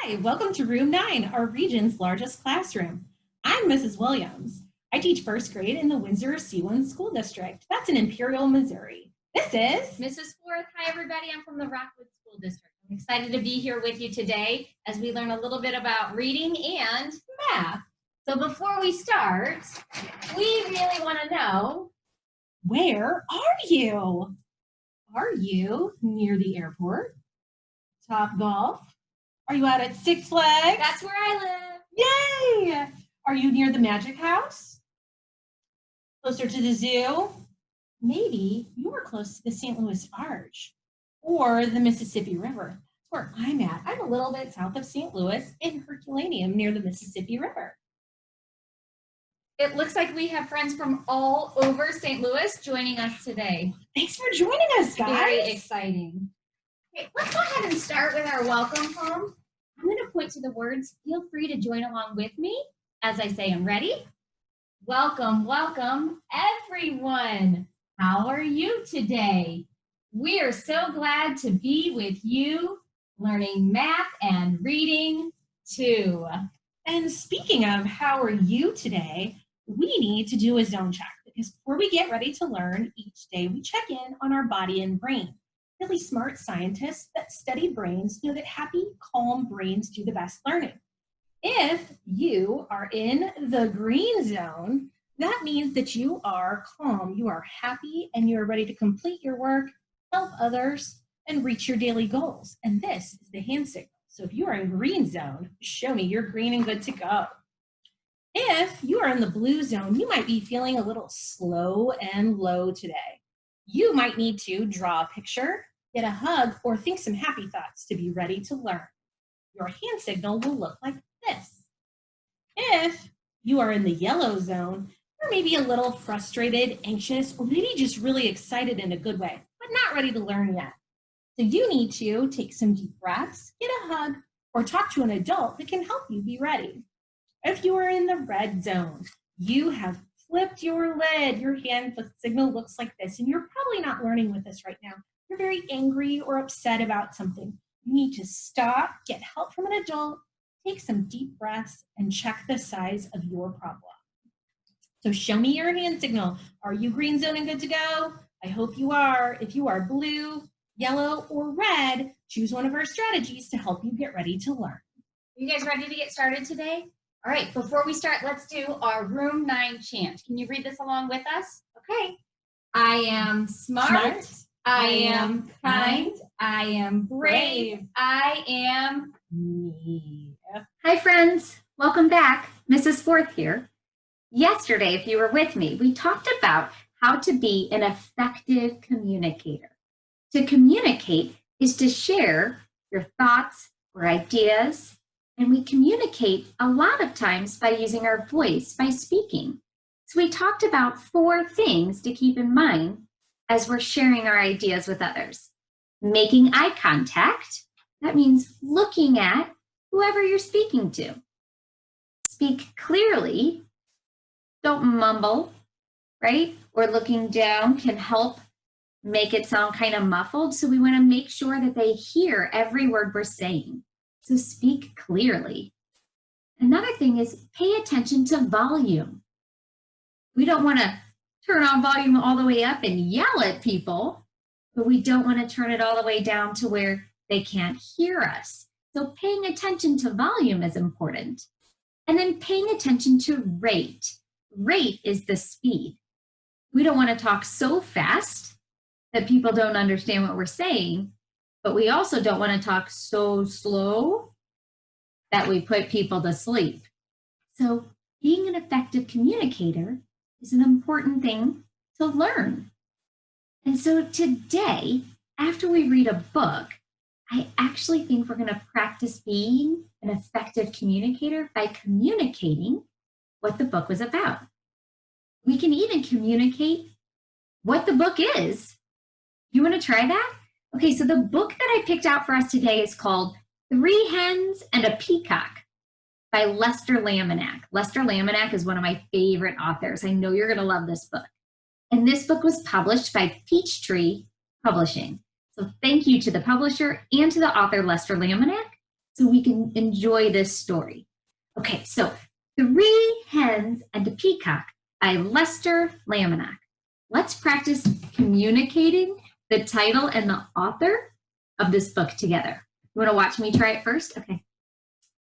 Hi, welcome to Room 9, our region's largest classroom. I'm Mrs. Williams. I teach first grade in the Windsor C1 School District. That's in Imperial, Missouri. This is Mrs. Forth. Hi, everybody. I'm from the Rockwood School District. I'm excited to be here with you today as we learn a little bit about reading and math. So before we start, we really want to know, where are you? Are you near the airport? Top Golf? Are you out at Six Flags? That's where I live. Yay! Are you near the Magic House? Closer to the zoo? Maybe you are close to the St. Louis Arch or the Mississippi River. That's where I'm at. I'm a little bit south of St. Louis in Herculaneum near the Mississippi River. It looks like we have friends from all over St. Louis joining us today. Thanks for joining us, guys. Very exciting. Okay, let's go ahead and start with our welcome poem. I'm going to point to the words. Feel free to join along with me as I say them. Ready? Welcome, welcome, everyone. How are you today? We are so glad to be with you, learning math and reading too. And speaking of how are you today, we need to do a zone check because before we get ready to learn, each day we check in on our body and brain. Really smart scientists that study brains know that happy, calm brains do the best learning. If you are in the green zone, that means that you are calm, you are happy, and you are ready to complete your work, help others, and reach your daily goals. And this is the hand signal. So if you are in green zone, show me you're green and good to go. If you are in the blue zone, you might be feeling a little slow and low today. You might need to draw a picture, get a hug, or think some happy thoughts to be ready to learn. Your hand signal will look like this. If you are in the yellow zone, you're maybe a little frustrated, anxious, or maybe just really excited in a good way, but not ready to learn yet. So you need to take some deep breaths, get a hug, or talk to an adult that can help you be ready. If you are in the red zone, you have flipped your lid. Your hand signal looks like this, and you're probably not learning with this right now. You're very angry or upset about something. You need to stop, get help from an adult, take some deep breaths, and check the size of your problem. So show me your hand signal. Are you green zone and good to go? I hope you are. If you are blue, yellow, or red, choose one of our strategies to help you get ready to learn. Are you guys ready to get started today? All right, before we start, let's do our Room 9 chant. Can you read this along with us? Okay. I am smart. I am kind. I am brave. I am me. Hi, friends. Welcome back. Mrs. Forth here. Yesterday, if you were with me, we talked about how to be an effective communicator. To communicate is to share your thoughts or ideas, and we communicate a lot of times by using our voice, by speaking. So we talked about 4 things to keep in mind as we're sharing our ideas with others. Making eye contact, that means looking at whoever you're speaking to. Speak clearly, don't mumble, right? Or looking down can help make it sound kind of muffled. So we want to make sure that they hear every word we're saying. So speak clearly. Another thing is pay attention to volume. We don't want to turn on volume all the way up and yell at people, but we don't want to turn it all the way down to where they can't hear us. So paying attention to volume is important. And then paying attention to rate. Rate is the speed. We don't want to talk so fast that people don't understand what we're saying, but we also don't want to talk so slow that we put people to sleep. So being an effective communicator is an important thing to learn. And so today, after we read a book, I actually think we're going to practice being an effective communicator by communicating what the book was about. We can even communicate what the book is. You want to try that? Okay, so the book that I picked out for us today is called 3 Hens and a Peacock by Lester Laminack. Lester Laminack is one of my favorite authors. I know you're going to love this book. And this book was published by Peachtree Publishing. So thank you to the publisher and to the author, Lester Laminack. so we can enjoy this story. Okay, so 3 Hens and a Peacock by Lester Laminack. Let's practice communicating the title and the author of this book together. You want to watch me try it first? Okay.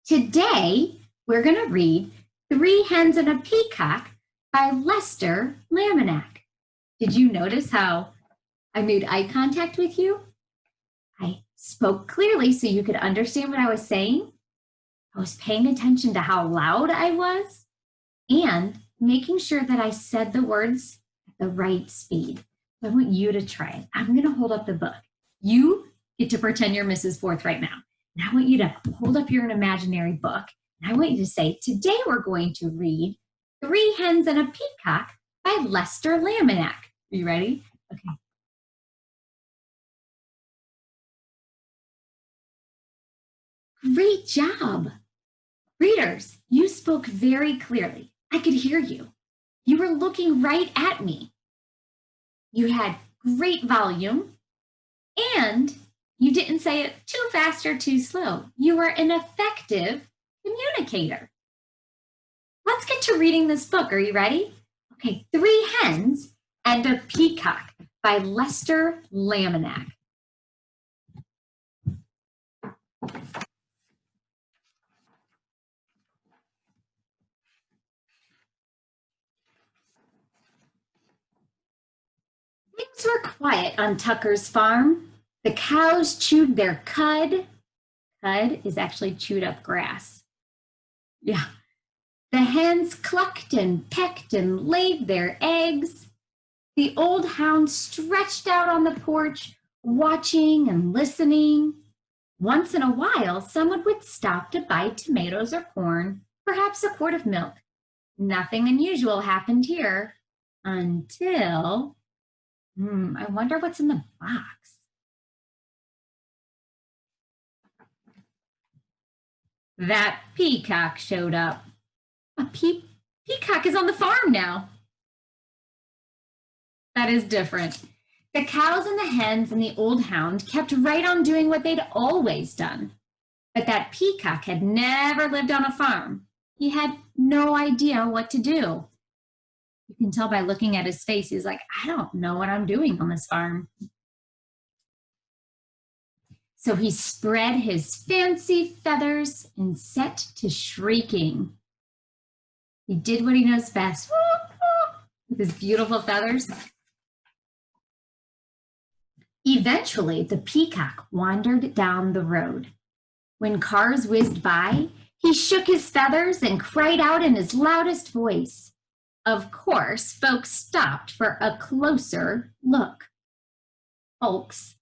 Today, we're going to read 3 Hens and a Peacock by Lester Laminack. Did you notice how I made eye contact with you? I spoke clearly so you could understand what I was saying. I was paying attention to how loud I was and making sure that I said the words at the right speed. I want you to try it. I'm going to hold up the book. You get to pretend you're Mrs. Forth right now. And I want you to hold up your imaginary book. And I want you to say, today we're going to read 3 Hens and a Peacock by Lester Laminack. Are you ready? Okay. Great job. Readers, you spoke very clearly. I could hear you. You were looking right at me. You had great volume, and you didn't say it too fast or too slow. You were an effective communicator. Let's get to reading this book. Are you ready? Okay, 3 Hens and a Peacock by Lester Laminack. Things were quiet on Tucker's farm. The cows chewed their cud. Cud is actually chewed up grass. Yeah. The hens clucked and pecked and laid their eggs. The old hound stretched out on the porch, watching and listening. Once in a while, someone would stop to buy tomatoes or corn, perhaps a quart of milk. Nothing unusual happened here until, I wonder what's in the box. That peacock showed up. A peacock is on the farm now. That is different. The cows and the hens and the old hound kept right on doing what they'd always done. But that peacock had never lived on a farm. He had no idea what to do. You can tell by looking at his face, he's like, I don't know what I'm doing on this farm. So he spread his fancy feathers and set to shrieking. He did what he knows best with his beautiful feathers. Eventually, the peacock wandered down the road. When cars whizzed by, he shook his feathers and cried out in his loudest voice. Of course, folks stopped for a closer look. Folks,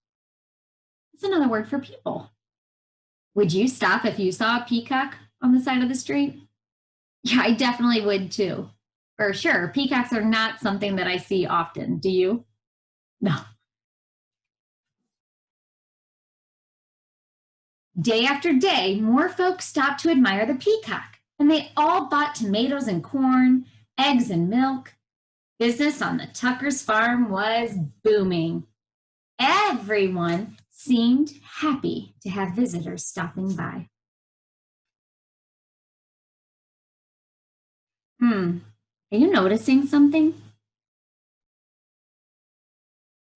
it's another word for people. Would you stop if you saw a peacock on the side of the street? Yeah, I definitely would too. For sure, peacocks are not something that I see often. Do you? No. Day after day, more folks stopped to admire the peacock, and they all bought tomatoes and corn, eggs and milk. Business on the Tucker's farm was booming. Everyone seemed happy to have visitors stopping by. Are you noticing something?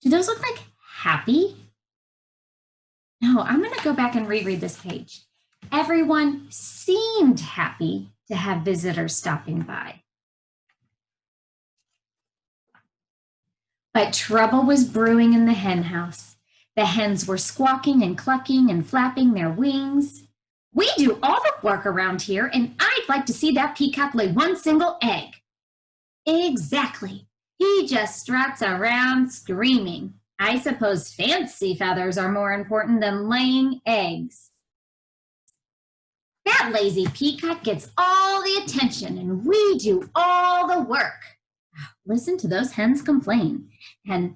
Do those look like happy? No, I'm going to go back and reread this page. Everyone seemed happy to have visitors stopping by. But trouble was brewing in the hen house. The hens were squawking and clucking and flapping their wings. We do all the work around here, and I'd like to see that peacock lay one single egg. Exactly. He just struts around screaming. I suppose fancy feathers are more important than laying eggs. That lazy peacock gets all the attention, and we do all the work. Listen to those hens complain. And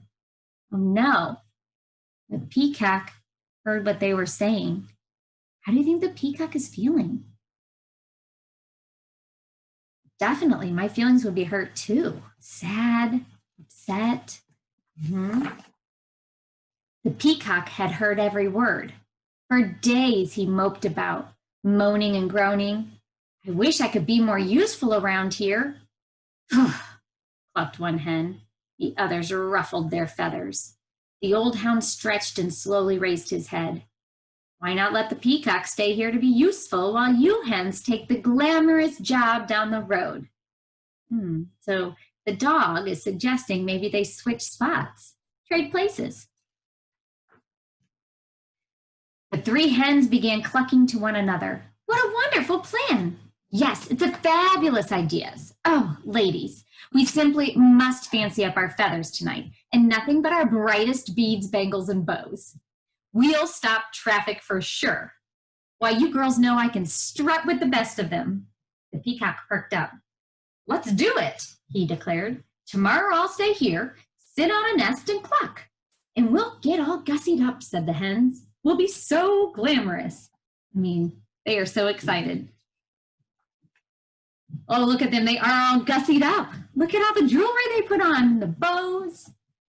oh no, the peacock heard what they were saying. How do you think the peacock is feeling? Definitely, my feelings would be hurt too. Sad, upset. The peacock had heard every word. For days he moped about, moaning and groaning. I wish I could be more useful around here. Clucked one hen. The others ruffled their feathers. The old hound stretched and slowly raised his head. Why not let the peacock stay here to be useful while you hens take the glamorous job down the road? So the dog is suggesting maybe they switch spots, trade places. The three hens began clucking to one another. What a wonderful plan! Yes, it's a fabulous idea. Oh, ladies, we simply must fancy up our feathers tonight, and nothing but our brightest beads, bangles, and bows. We'll stop traffic for sure. Why, you girls know I can strut with the best of them. The peacock perked up. Let's do it, he declared. Tomorrow I'll stay here, sit on a nest, and cluck. And we'll get all gussied up, said the hens. We'll be so glamorous. I mean, they are so excited. Oh, look at them. They are all gussied up. Look at all the jewelry they put on, the bows.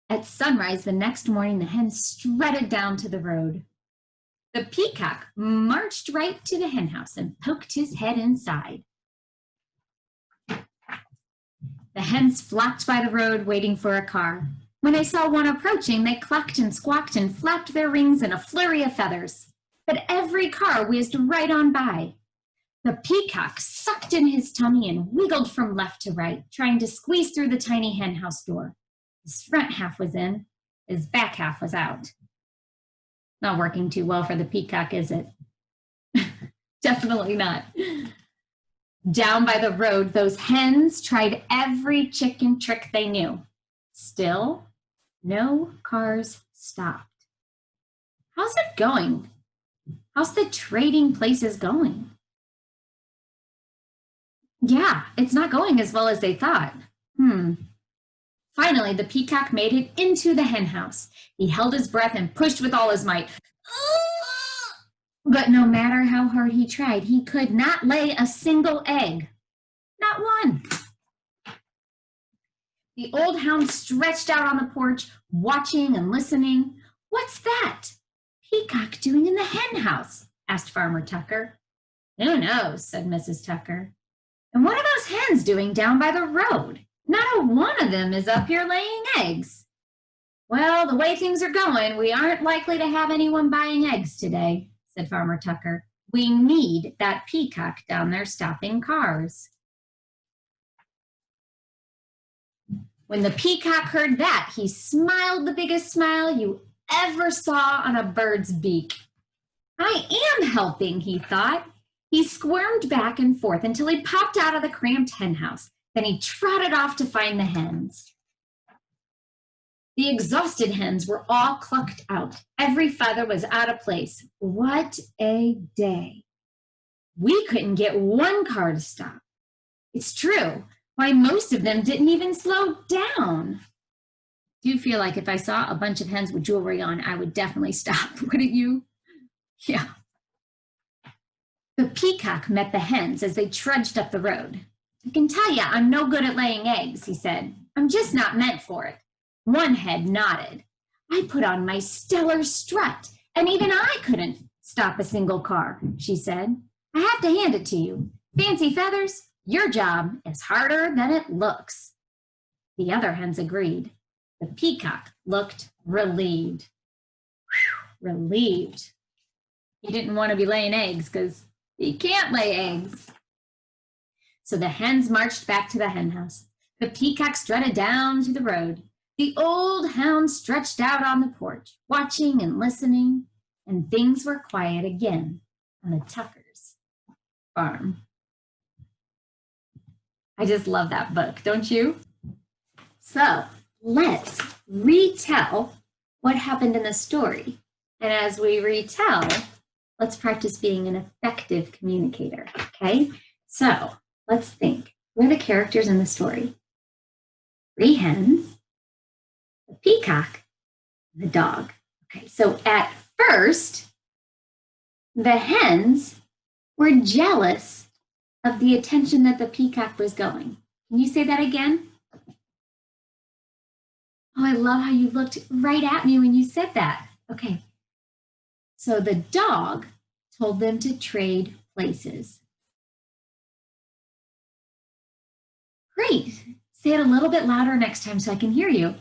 At sunrise the next morning, the hens strutted down to the road. The peacock marched right to the hen house and poked his head inside. The hens flocked by the road waiting for a car. When they saw one approaching, they clucked and squawked and flapped their wings in a flurry of feathers. But every car whizzed right on by. The peacock sucked in his tummy and wiggled from left to right, trying to squeeze through the tiny hen house door. His front half was in, his back half was out. Not working too well for the peacock, is it? Definitely not. Down by the road, those hens tried every chicken trick they knew. Still, no cars stopped. How's it going? How's the trading places going? Yeah, it's not going as well as they thought. Finally, the peacock made it into the hen house. He held his breath and pushed with all his might. But no matter how hard he tried, he could not lay a single egg. Not one. The old hound stretched out on the porch, watching and listening. What's that peacock doing in the hen house? Asked Farmer Tucker. Who knows, said Mrs. Tucker. And what are those hens doing down by the road? Not a one of them is up here laying eggs. Well, the way things are going, we aren't likely to have anyone buying eggs today, said Farmer Tucker. We need that peacock down there stopping cars. When the peacock heard that, he smiled the biggest smile you ever saw on a bird's beak. I am helping, he thought. He squirmed back and forth until he popped out of the cramped hen house. Then he trotted off to find the hens. The exhausted hens were all clucked out. Every feather was out of place. What a day. We couldn't get one car to stop. It's true. Why, most of them didn't even slow down. Do you feel like if I saw a bunch of hens with jewelry on, I would definitely stop, wouldn't you? Yeah. The peacock met the hens as they trudged up the road. I can tell you, I'm no good at laying eggs, he said. I'm just not meant for it. One head nodded. I put on my stellar strut, and even I couldn't stop a single car, she said. I have to hand it to you. Fancy feathers, your job is harder than it looks. The other hens agreed. The peacock looked relieved. Whew, relieved. He didn't want to be laying eggs because he can't lay eggs. So the hens marched back to the hen house. The peacock strutted down to the road. The old hound stretched out on the porch, watching and listening, and things were quiet again on the Tuckers' farm. I just love that book, don't you? So let's retell what happened in the story. And as we retell, let's practice being an effective communicator, okay? So let's think. Who are the characters in the story? 3 hens, the peacock, and the dog. Okay, so at first, the hens were jealous of the attention that the peacock was going. Can you say that again? Oh, I love how you looked right at me when you said that. Okay. So the dog told them to trade places. Great. Say it a little bit louder next time so I can hear you.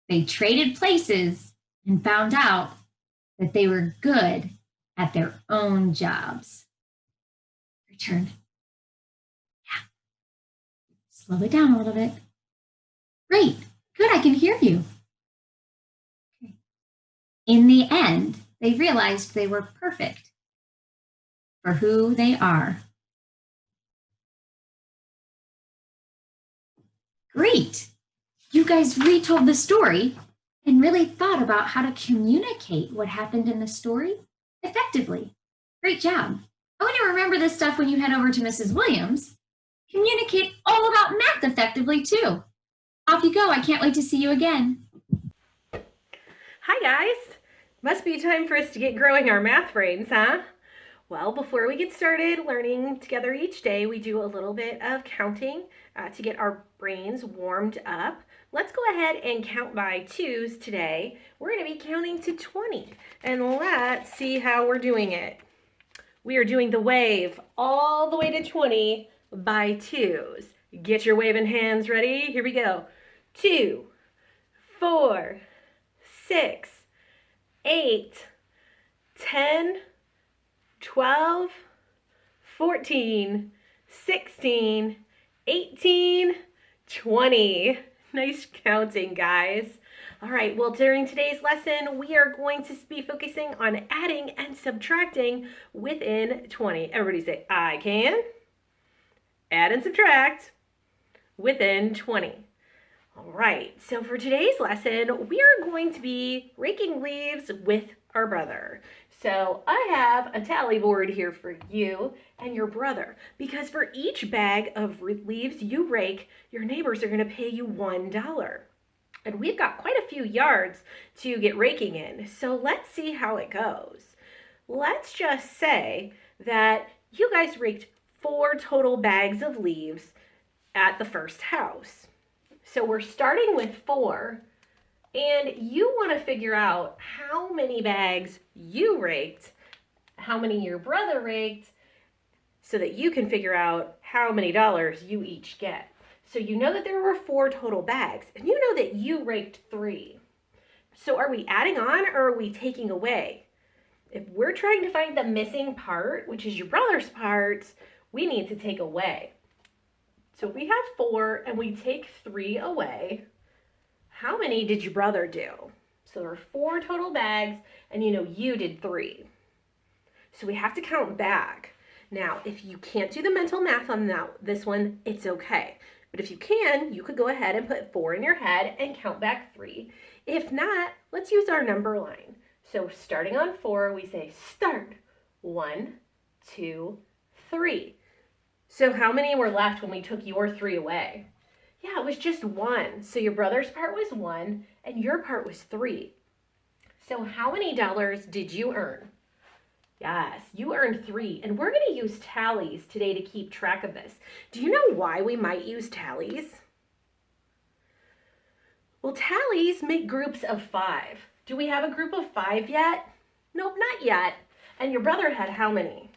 They traded places and found out that they were good at their own jobs. Your turn. Yeah. Slow it down a little bit. Great. Good, I can hear you. Okay. In the end, they realized they were perfect for who they are. Great. You guys retold the story and really thought about how to communicate what happened in the story effectively. Great job. I want you to remember this stuff when you head over to Mrs. Williams. Communicate all about math effectively too. Off you go. I can't wait to see you again. Hi guys! Must be time for us to get growing our math brains, huh? Well, before we get started learning together each day, we do a little bit of counting to get our brains warmed up. Let's go ahead and count by twos today. We're going to be counting to 20, and let's see how we're doing it. We are doing the wave all the way to 20 by twos. Get your waving hands ready. Here we go. 2, 4, 6, 8, 10, 12, 14, 16, 18, 20. Nice counting, guys. All right, well, during today's lesson, we are going to be focusing on adding and subtracting within 20. Everybody say, I can add and subtract within 20. All right, so for today's lesson, we are going to be raking leaves with our brother. So I have a tally board here for you and your brother, because for each bag of leaves you rake, your neighbors are going to pay you $1. And we've got quite a few yards to get raking in, so let's see how it goes. Let's just say that you guys raked 4 total bags of leaves at the first house. So we're starting with 4, and you want to figure out how many bags you raked, how many your brother raked, so that you can figure out how many dollars you each get. So you know that there were 4 total bags, and you know that you raked 3. So are we adding on or are we taking away? If we're trying to find the missing part, which is your brother's part, we need to take away. So if we have 4 and we take 3 away, how many did your brother do? So there are 4 total bags, and you know you did 3. So we have to count back. Now, if you can't do the mental math on this one, it's okay. But if you can, you could go ahead and put 4 in your head and count back 3. If not, let's use our number line. So starting on 4, we say start. 1, 2, 3. So how many were left when we took your 3 away? Yeah, it was just 1. So your brother's part was 1 and your part was 3. So how many dollars did you earn? Yes, you earned 3. And we're going to use tallies today to keep track of this. Do you know why we might use tallies? Well, tallies make groups of 5. Do we have a group of 5 yet? Nope, not yet. And your brother had how many?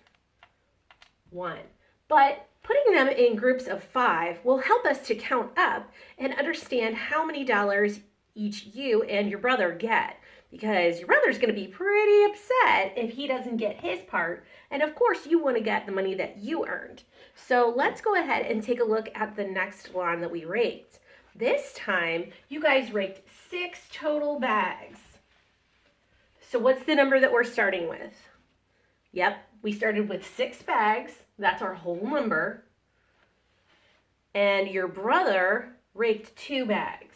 1. But putting them in groups of 5 will help us to count up and understand how many dollars each you and your brother get, because your brother's going to be pretty upset if he doesn't get his part, and of course you want to get the money that you earned. So let's go ahead and take a look at the next one that we raked. This time you guys raked 6 total bags. So what's the number that we're starting with? Yep, we started with 6 bags. That's our whole number. And your brother raked 2 bags.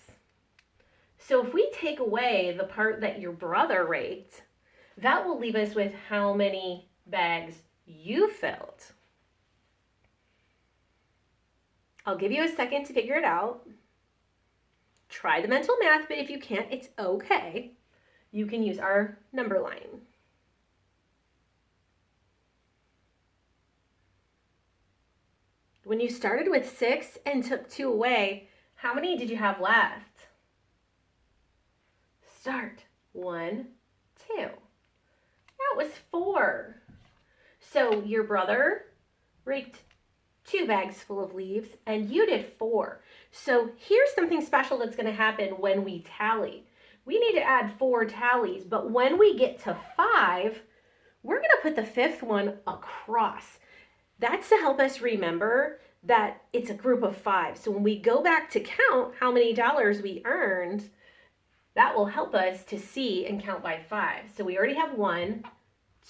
So if we take away the part that your brother raked, that will leave us with how many bags you filled. I'll give you a second to figure it out. Try the mental math, but if you can't, it's okay. You can use our number line. When you started with 6 and took 2 away, how many did you have left? Start. 1, 2. That was 4. So your brother raked 2 bags full of leaves, and you did 4. So here's something special that's going to happen when we tally. We need to add 4 tallies, but when we get to 5, we're going to put the 5th one across. That's to help us remember that it's a group of 5. So when we go back to count how many dollars we earned, that will help us to see and count by 5. So we already have 1,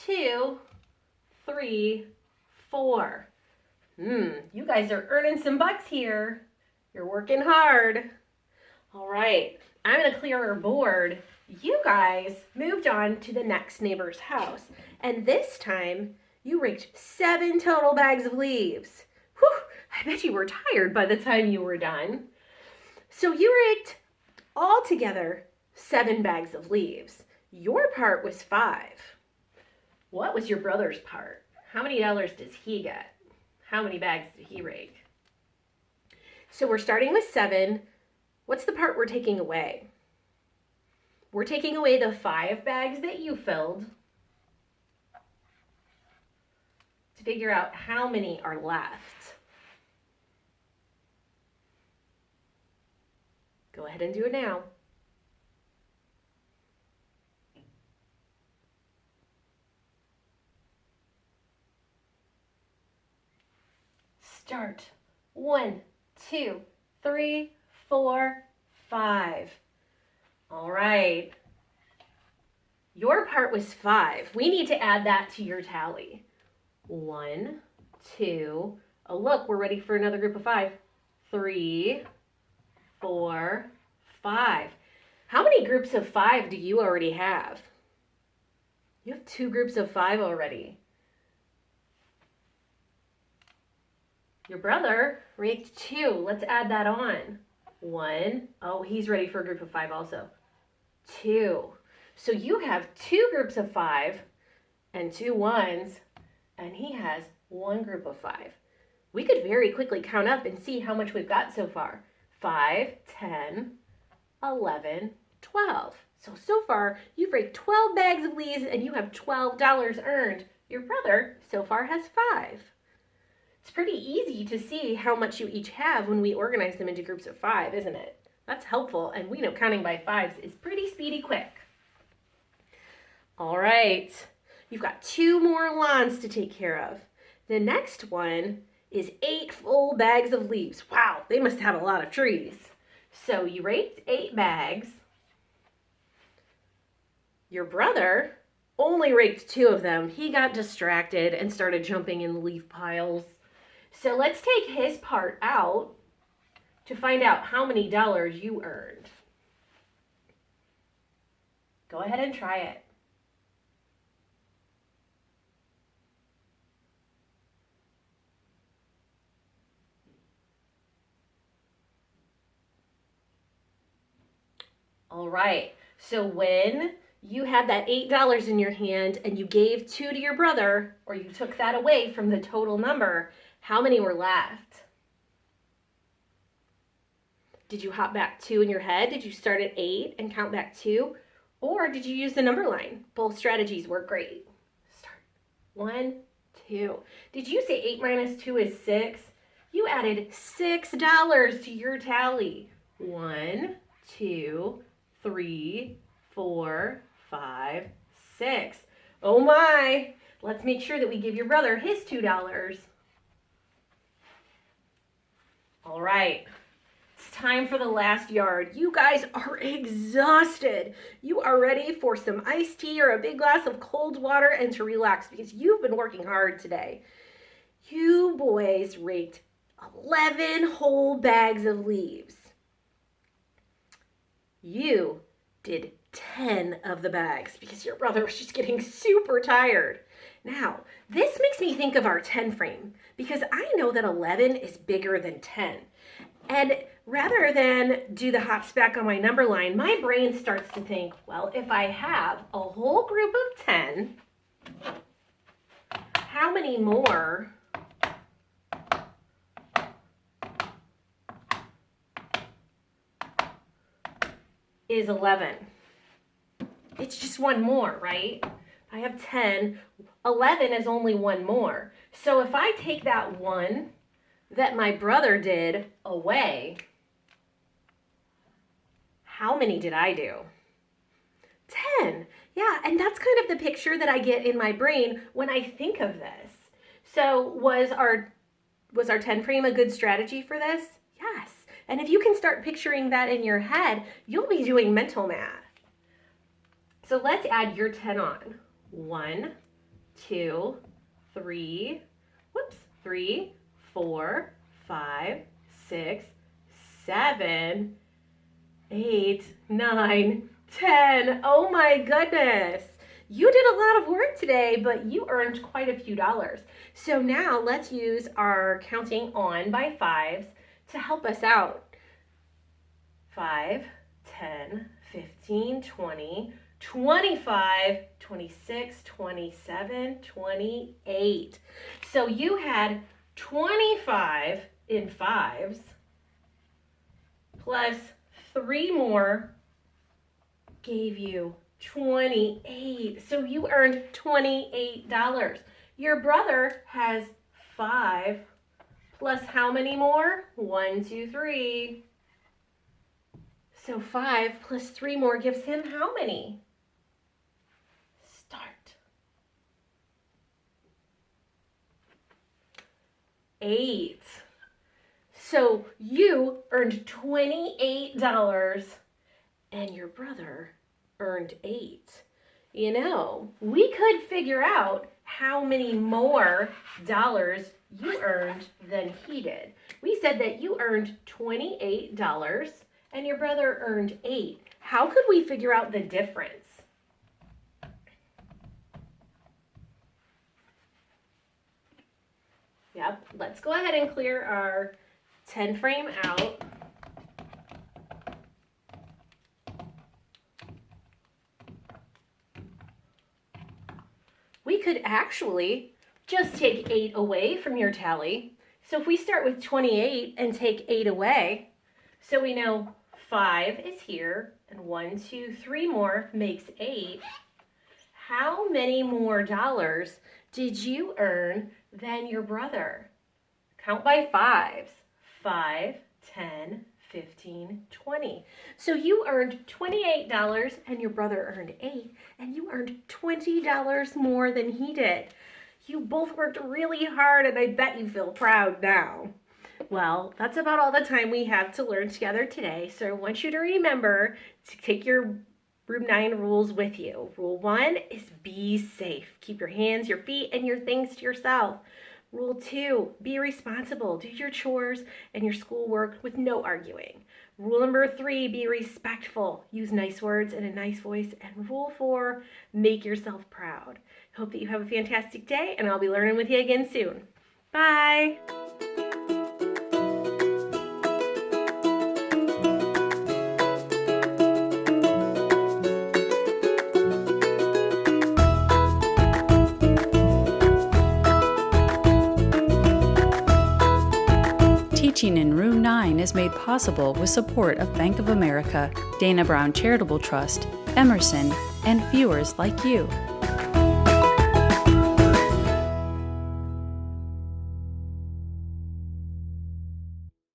2, 3, 4. You guys are earning some bucks here. You're working hard. All right, I'm going to clear our board. You guys moved on to the next neighbor's house, and this time you raked 7 total bags of leaves. Whew, I bet you were tired by the time you were done. So you raked all together 7 bags of leaves. Your part was 5. What was your brother's part? How many dollars does he get? How many bags did he rake? So we're starting with 7. What's the part we're taking away? We're taking away the 5 bags that you filled to figure out how many are left. Go ahead and do it now. Start. 1, 2, 3, 4, 5. All right. Your part was 5. We need to add that to your tally. 1, 2. Oh, look, we're ready for another group of 5. 3, 4, 5. How many groups of 5 do you already have? You have 2 groups of 5 already. Your brother raked 2. Let's add that on. 1. Oh, he's ready for a group of 5 also. 2. So you have 2 groups of 5 and 2 ones, and he has 1 group of 5. We could very quickly count up and see how much we've got so far. 5, 10, 11, 12. So far, you've raked 12 bags of leaves and you have $12 earned. Your brother so far has 5. It's pretty easy to see how much you each have when we organize them into groups of 5, isn't it? That's helpful, and we know counting by 5s is pretty speedy quick. All right, you've got 2 more lawns to take care of. The next one is 8 full bags of leaves. Wow, they must have a lot of trees. So you raked 8 bags. Your brother only raked 2 of them. He got distracted and started jumping in the leaf piles. So let's take his part out to find out how many dollars you earned. Go ahead and try it. All right, so when you had that $8 in your hand and you gave 2 to your brother, or you took that away from the total number, how many were left? Did you hop back 2 in your head? Did you start at 8 and count back 2? Or did you use the number line? Both strategies work great. Start. 1, 2. Did you say 8 minus 2 is 6? You added $6 to your tally. 1, 2, 3, 4, 5, 6. Oh my! Let's make sure that we give your brother his $2. All right, it's time for the last yard. You guys are exhausted. You are ready for some iced tea or a big glass of cold water and to relax because you've been working hard today. You boys raked 11 whole bags of leaves. You did 10 of the bags because your brother was just getting super tired. Now, this makes me think of our 10 frame because I know that 11 is bigger than 10. And rather than do the hops back on my number line, my brain starts to think, well, if I have a whole group of 10, how many more is 11? It it's just one more, right? I have 10, 11 is only one more. So if I take that one that my brother did away, how many did I do? 10. Yeah, and that's kind of the picture that I get in my brain when I think of this. So was our 10 frame a good strategy for this? Yes. And if you can start picturing that in your head, you'll be doing mental math. So let's add your 10 on. 1, 2, 3, 3, 4, 5, 6, 7, 8, 9, 10. Oh my goodness. You did a lot of work today, but you earned quite a few dollars. So now let's use our counting on by fives to help us out. 5, 10, 15, 20, 25, 26, 27, 28. So you had 25 in fives plus 3 more gave you 28. So you earned $28. Your brother has 5 plus how many more? 1, 2, 3. So 5 plus 3 more gives him how many? Start. 8. So you earned $28 and your brother earned 8. You know, we could figure out how many more dollars you earned than he did. We said that you earned $28 and your brother earned 8. How could we figure out the difference? Yep, let's go ahead and clear our 10 frame out. We could actually just take 8 away from your tally. So if we start with 28 and take 8 away, so we know 5 is here and 1, 2, 3 more makes 8. How many more dollars did you earn than your brother? Count by fives. 5, 10, 15, 20. So you earned $28 and your brother earned 8, and you earned $20 more than he did. You both worked really hard, and I bet you feel proud now. Well, that's about all the time we have to learn together today. So I want you to remember to take your Room 9 rules with you. Rule 1 is be safe. Keep your hands, your feet, and your things to yourself. Rule 2, be responsible. Do your chores and your schoolwork with no arguing. Rule number 3, be respectful. Use nice words and a nice voice. And rule 4, make yourself proud. Hope that you have a fantastic day, and I'll be learning with you again soon. Bye. Teaching in Room 9 is made possible with support of Bank of America, Dana Brown Charitable Trust, Emerson, and viewers like you.